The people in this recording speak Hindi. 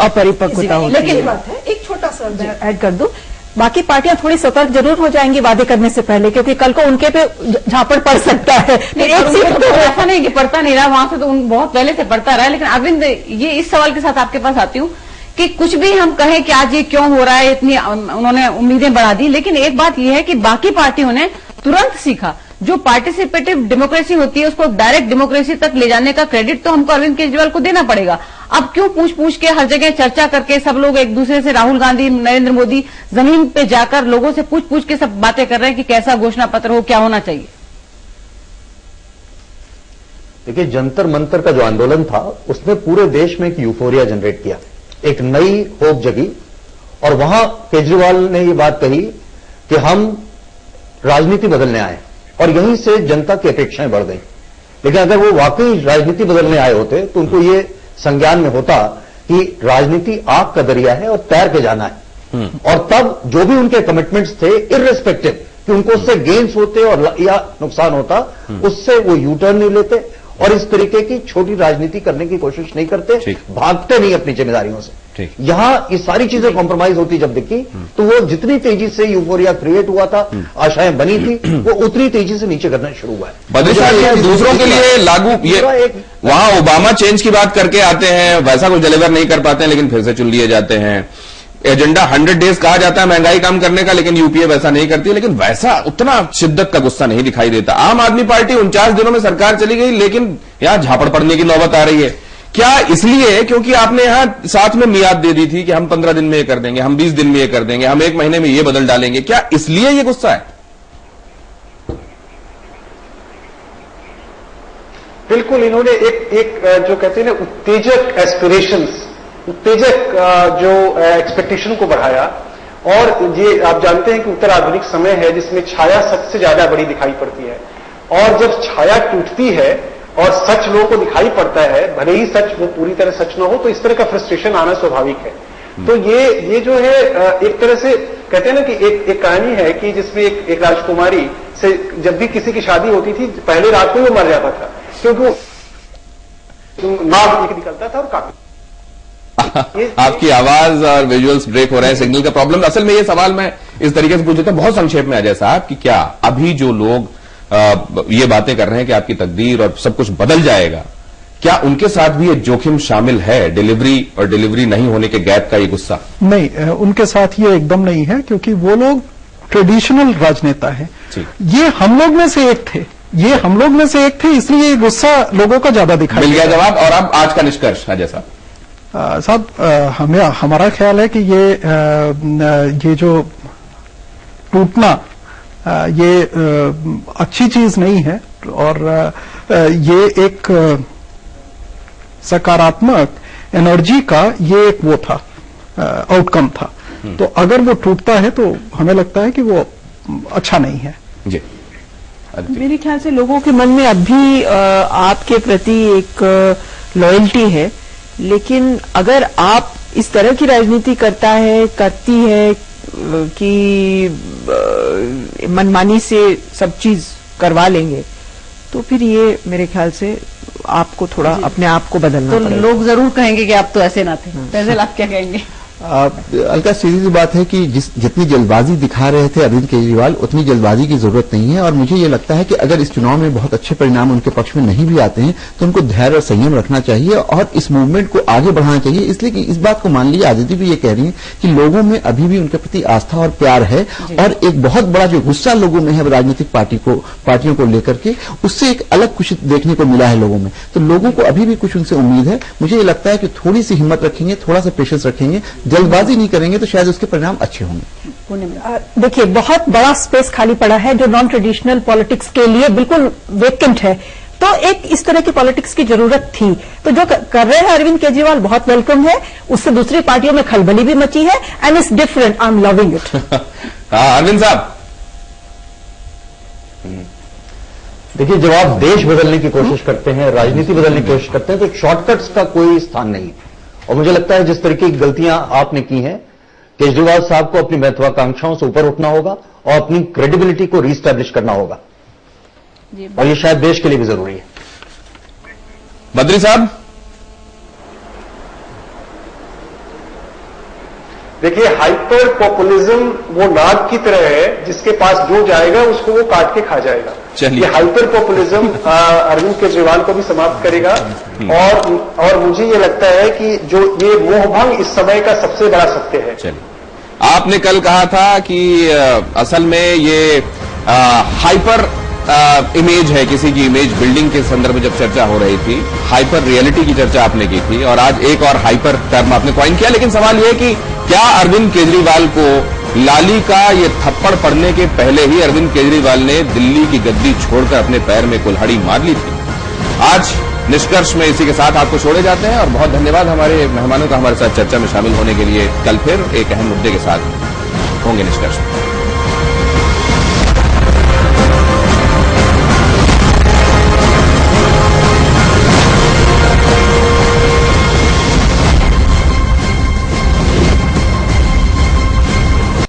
अपरिपक्वता होती है। लेकिन बात है, एक छोटा सा ऐड कर दूं, बाकी पार्टियां थोड़ी सतर्क जरूर हो जाएंगी वादे करने से पहले, क्योंकि कल को उनके पे झापड़ पड़ सकता है। एक सीट तो ऐसा नहीं कि पड़ता नहीं रहा, वहां से तो बहुत पहले से पड़ता रहा है। लेकिन अरविंद, ये इस सवाल के साथ आपके पास आती हूँ कि कुछ भी हम कहें कि आज ये क्यों हो रहा है, इतनी उन्होंने उम्मीदें बढ़ा दी, लेकिन एक बात यह है कि बाकी पार्टियों ने तुरंत सीखा। जो पार्टिसिपेटिव डेमोक्रेसी होती है उसको डायरेक्ट डेमोक्रेसी तक ले जाने का क्रेडिट तो हमको अरविंद केजरीवाल को देना पड़ेगा। अब क्यों पूछ पूछ के हर जगह चर्चा करके सब लोग एक दूसरे से, राहुल गांधी, नरेंद्र मोदी जमीन पे जाकर लोगों से पूछ पूछ के सब बातें कर रहे हैं कि कैसा घोषणा पत्र हो, क्या होना चाहिए? देखिए, जंतर मंतर का जो आंदोलन था उसने पूरे देश में एक यूफोरिया जनरेट किया, एक नई होप जगी, और वहां केजरीवाल ने ये बात कही कि हम राजनीति बदलने आए, और यहीं से जनता की अपेक्षाएं बढ़ गई। लेकिन अगर वो वाकई राजनीति बदलने आए होते तो उनको ये संज्ञान में होता कि राजनीति आग का दरिया है और तैर के जाना है, और तब जो भी उनके कमिटमेंट्स थे, इर्रेस्पेक्टिव कि उनको उससे गेन्स होते और या नुकसान होता, उससे वो यू टर्न नहीं लेते और इस तरीके की छोटी राजनीति करने की कोशिश नहीं करते, भागते नहीं अपनी जिम्मेदारियों से। यहां ये सारी चीजें कॉम्प्रोमाइज होती जब दिखी, तो वो जितनी तेजी से यूफोरिया क्रिएट हुआ था, आशाएं बनी थी, वो उतनी तेजी से नीचे करना शुरू हुआ है। बद्री साहब, दूसरों के लिए लागू, ये वहां ओबामा चेंज की बात करके आते हैं, वैसा कुछ डिलीवर नहीं कर पाते हैं, लेकिन फिर से चुन लिए जाते हैं। एजेंडा 100 डेज कहा जाता है महंगाई कम करने का, लेकिन यूपीए वैसा नहीं करती है, लेकिन वैसा उतना शिद्दत का गुस्सा नहीं दिखाई देता। आम आदमी पार्टी 49 दिनों में सरकार चली गई, लेकिन यहां झापड़ पड़ने की नौबत आ रही है। क्या इसलिए क्योंकि आपने यहां साथ में मियाद दे दी थी कि हम 15 दिन में ये कर देंगे, हम 20 दिन में ये कर देंगे, हम 1 महीने में ये बदल डालेंगे? क्या इसलिए ये गुस्सा है? बिल्कुल, इन्होंने एक जो कहते हैं ना उत्तेजक एस्पिरेशंस, उत्तेजक जो एक्सपेक्टेशन को बढ़ाया। और ये आप जानते हैं कि उत्तर आधुनिक समय है जिसमें छाया सच से ज्यादा बड़ी दिखाई पड़ती है, और जब छाया टूटती है और सच लोगों को दिखाई पड़ता है, भले ही सच वो पूरी तरह सच ना हो, तो इस तरह का फ्रस्ट्रेशन आना स्वाभाविक है। तो ये जो है एक तरह से कहते हैं ना कि एक कहानी है कि जिसमें एक राजकुमारी से जब भी किसी की शादी होती थी, पहले रात को ही वो मर जाता था, क्योंकि वो नाक निकलता था और काफी आपकी आवाज और विजुअल्स ब्रेक हो रहे हैं, सिग्नल का प्रॉब्लम। असल में ये सवाल मैं इस तरीके से पूछ देता हूं, बहुत संक्षेप में अजय साहब, कि क्या अभी जो लोग ये बातें कर रहे हैं कि आपकी तकदीर और सब कुछ बदल जाएगा, क्या उनके साथ भी ये जोखिम शामिल है, डिलीवरी और डिलीवरी नहीं होने के गैप का ये गुस्सा? नहीं, उनके साथ ये एकदम नहीं है, क्योंकि वो लोग ट्रेडिशनल राजनेता है। ये हम लोग में से एक थे, इसलिए ये गुस्सा लोगों का ज्यादा दिखाई मिल गया जवाब। और अब आज का निष्कर्ष अजय साहब? साहब, हमारा ख्याल है कि ये जो टूटना ये अच्छी चीज नहीं है, और ये एक सकारात्मक एनर्जी का ये एक वो था, आउटकम था। तो अगर वो टूटता है तो हमें लगता है कि वो अच्छा नहीं है। जी, मेरे ख्याल से लोगों के मन में अब भी आपके प्रति एक लॉयल्टी है, लेकिन अगर आप इस तरह की राजनीति करती है कि मनमानी से सब चीज करवा लेंगे, तो फिर ये मेरे ख्याल से आपको थोड़ा अपने आप को बदलना पड़ेगा। लोग जरूर कहेंगे कि आप तो ऐसे ना थे। फैजल, आप क्या कहेंगे? अलका, सीधी सी बात है कि जितनी जल्दबाजी दिखा रहे थे अरविंद केजरीवाल, उतनी जल्दबाजी की जरूरत नहीं है। और मुझे ये लगता है कि अगर इस चुनाव में बहुत अच्छे परिणाम उनके पक्ष में नहीं भी आते हैं तो उनको धैर्य और संयम रखना चाहिए और इस मूवमेंट को आगे बढ़ाना चाहिए। इसलिए कि इस बात को मान लीजिए, आदित्य भी ये कह रही है कि लोगों में अभी भी उनके प्रति आस्था और प्यार है, और एक बहुत बड़ा जो गुस्सा लोगों में है राजनीतिक पार्टियों को लेकर के, उससे एक अलग कुछ देखने को मिला है लोगों में। तो लोगों को अभी भी कुछ उनसे उम्मीद है। मुझे ये लगता है कि थोड़ी सी हिम्मत रखेंगे, थोड़ा सा पेशेंस रखेंगे, जल्दबाजी नहीं करेंगे तो शायद उसके परिणाम अच्छे होंगे। देखिए, बहुत बड़ा स्पेस खाली पड़ा है जो नॉन ट्रेडिशनल पॉलिटिक्स के लिए बिल्कुल वेकेंट है, तो एक इस तरह की पॉलिटिक्स की जरूरत थी। तो जो कर रहे हैं अरविंद केजरीवाल बहुत वेलकम है, उससे दूसरी पार्टियों में खलबली भी मची है, and it's different, I am loving it. Arvind साहब, देखिए, जब आप देश बदलने की कोशिश करते हैं, राजनीति बदलने की कोशिश करते हैं, तो एक शॉर्टकट्स का कोई स्थान नहीं है। और मुझे लगता है जिस तरीके की गलतियां आपने की हैं, केजरीवाल साहब को अपनी महत्वाकांक्षाओं से ऊपर उठना होगा और अपनी क्रेडिबिलिटी को रीस्टैब्लिश करना होगा, और ये शायद देश के लिए भी जरूरी है। बद्री साहब, देखिए, हाइपर पॉपुलिज्म वो नाग की तरह है जिसके पास जो जाएगा उसको वो काट के खा जाएगा। ये हाइपर पॉपुलिज्म अरविंद केजरीवाल को भी समाप्त करेगा। और मुझे ये लगता है कि जो ये मोहभंग इस समय का सबसे बड़ा सत्य है। चलिए, आपने कल कहा था कि असल में ये हाइपर इमेज है, किसी की इमेज बिल्डिंग के संदर्भ में जब चर्चा हो रही थी, हाइपर रियलिटी की चर्चा आपने की थी, और आज एक और हाइपर टर्म आपने कॉइन किया। लेकिन सवाल यह है कि क्या अरविंद केजरीवाल को लाली का ये थप्पड़ पड़ने के पहले ही अरविंद केजरीवाल ने दिल्ली की गद्दी छोड़कर अपने पैर में कुल्हाड़ी मार ली थी? आज निष्कर्ष में इसी के साथ आपको छोड़े जाते हैं और बहुत धन्यवाद हमारे मेहमानों का हमारे साथ चर्चा में शामिल होने के लिए। कल फिर एक अहम मुद्दे के साथ होंगे निष्कर्ष में।